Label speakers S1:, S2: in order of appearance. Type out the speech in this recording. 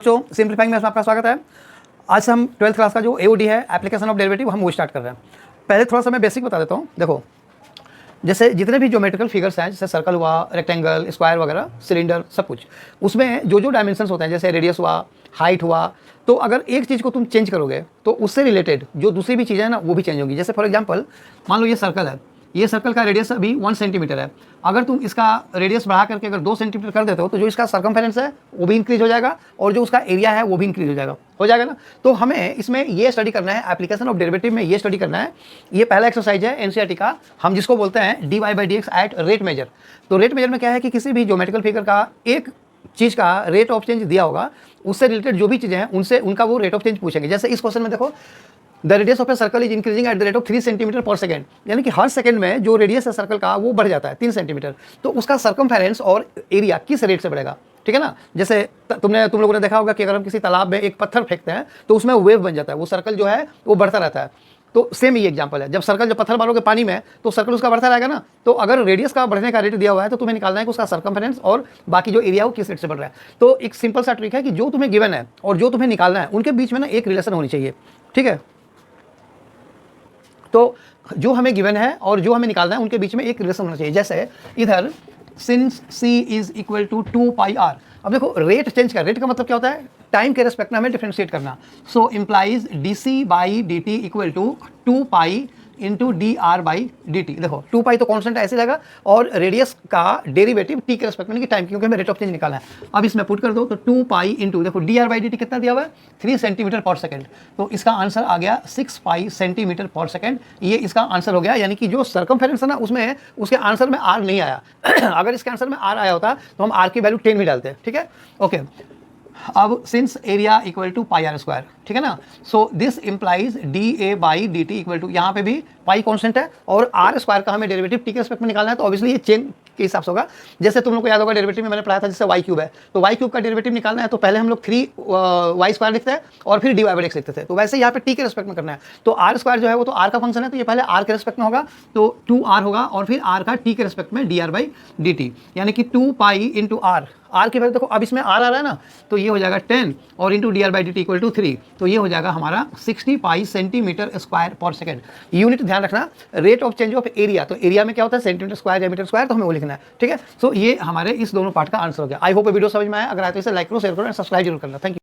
S1: दोस्तों सिंप्लीफाइंग में आपका स्वागत है। आज हम 12th क्लास का जो एओडी है एप्लीकेशन ऑफ डेरिवेटिव हम वो स्टार्ट कर रहे हैं। पहले थोड़ा सा मैं बेसिक बता देता हूँ। देखो, जैसे जितने भी ज्योमेट्रिकल फिगर्स हैं, जैसे सर्कल हुआ, रेक्टेंगल, स्क्वायर वगैरह, सिलेंडर, सब कुछ, उसमें जो जो डायमेंशंस होते हैं, जैसे रेडियस हुआ, हाइट हुआ, तो अगर एक चीज़ को तुम चेंज करोगे तो उससे रिलेटेड जो दूसरी भी चीज़ें हैं ना वो भी चेंज होंगी। जैसे फॉर एग्जांपल मान लो ये सर्कल है, ये सर्कल का रेडियस अभी 1 सेंटीमीटर है। अगर तुम इसका रेडियस बढ़ा करके अगर 2 सेंटीमीटर कर देते हो तो जो इसका सर्कमफेरेंस है वो भी इंक्रीज हो जाएगा और जो उसका एरिया है वो भी इंक्रीज हो जाएगा ना। तो हमें इसमें ये स्टडी करना है, एप्लीकेशन ऑफ डेरिवेटिव में ये स्टडी करना है। ये पहला एक्सरसाइज है एनसीईआरटी का, हम जिसको बोलते हैं dy/dx एट रेट मेजर। तो रेट मेजर में क्या है कि किसी भी ज्योमेट्रिकल फिगर का एक चीज़ का रेट ऑफ चेंज दिया होगा, उससे रिलेटेड जो भी चीज़ें हैं उनसे उनका वो रेट ऑफ चेंज पूछेंगे। जैसे इस क्वेश्चन में देखो, the radius of a circle is increasing at the rate of 3 centimetre पर सेकंड, यानी कि हर सेकंड में जो रेडियस है सर्कल का वो बढ़ जाता है 3 सेंटीमीटर। तो उसका सर्कमफेरेंस और एरिया किस रेट से बढ़ेगा, ठीक है ना। जैसे तुम लोगों ने देखा होगा कि अगर हम किसी तालाब में एक पत्थर फेंकते हैं तो उसमें वेव बन जाता है, वो सर्कल जो है वो बढ़ता रहता है। तो सेम ही एग्जांपल है, जब पत्थर मारोगे पानी में तो सर्कल उसका बढ़ता रहेगा ना। तो अगर रेडियस का बढ़ने का रेट दिया हुआ है तो तुम्हें निकालना है कि उसका सर्कमफेरेंस और बाकी जो एरिया है वो किस रेट से बढ़ रहा है। तो एक सिंपल सा ट्रिक है कि जो तुम्हें गिवन है और जो तुम्हें निकालना है उनके बीच में ना एक रिलेशन होनी चाहिए, ठीक है। तो जो हमें गिवन है और जो हमें निकालना है उनके बीच में एक रिलेशन होना चाहिए। जैसे इधर since c is equal to 2πr। अब देखो, रेट चेंज का, रेट का मतलब क्या होता है, टाइम के रेस्पेक्ट में हमें डिफरेंशिएट करना। So implies dc/dt equal to 2π into dr/dt। देखो 2π तो कॉन्स्टेंट ऐसे रहेगा और रेडियस का डेरिवेटिव t के रेस्पेक्ट में, यानी कि टाइम, क्योंकि हमें रेट ऑफ चेंज निकालना है। अब इसमें पुट कर दो तो 2π इंटू, देखो dr/dt कितना दिया हुआ है, 3 सेंटीमीटर पर सेकंड। तो इसका आंसर आ गया 6π सेंटीमीटर पर सेकंड। ये इसका आंसर हो गया, यानी कि जो सर्कमफेरेंस है ना उसमें उसके आंसर में r नहीं आया। अगर इसके आंसर में r आया होता तो हम r की वैल्यू 10 भी डालते, ठीक है, ओके। अब since area equal to pi R square, ठीक है ना। So this implies dA/dt equal to, यहाँ पे भी पाई कांस्टेंट है और आर स्क्वायर का हमें डेरिवेटिव टी के रिस्पेक्ट में निकालना है। तो ऑब्वियसली ये चेन के हिसाब से होगा। जैसे तुम लोग को याद होगा डेरिवेटिव में मैंने पढ़ाया था, जैसे y क्यूब है, तो y क्यूब का डेरिवेटिव निकालना है तो पहले हम लोग 3y स्क्वायर लिखते हैं और फिर dy/dx लिखते थे। तो वैसे यहाँ पे टी के रिस्पेक्ट में करना है। तो आर स्क्वायर जो है वो तो आर का फंक्शन है, तो ये पहले आर के रिस्पेक्ट में होगा, तो 2r होगा और फिर आर का टी के रिस्पेक्ट में dr/dt, यानी कि 2π इंटू आर। आर की वैल्यू देखो, अब इसमें आर आ रहा है ना, तो ये हो जाएगा 10 और इंटू dr/dt इक्वल टू 3, तो ये हो जाएगा हमारा 60π सेंटीमीटर स्क्वायर पर सेकंड। यूनिट ध्यान रखना, rate of change of area, तो एरिया में क्या होता है, सेंटीमीटर स्क्वायर या मीटर स्क्वायर, तो हमें वो लिखना है, ठीक है। सो ये हमारे इस दोनों पार्ट का आंसर हो गया। आई होप वीडियो समझ में आया। अगर आए तो इसे लाइक करो, शेयर करो और सब्सक्राइब जरूर करना। Thank you.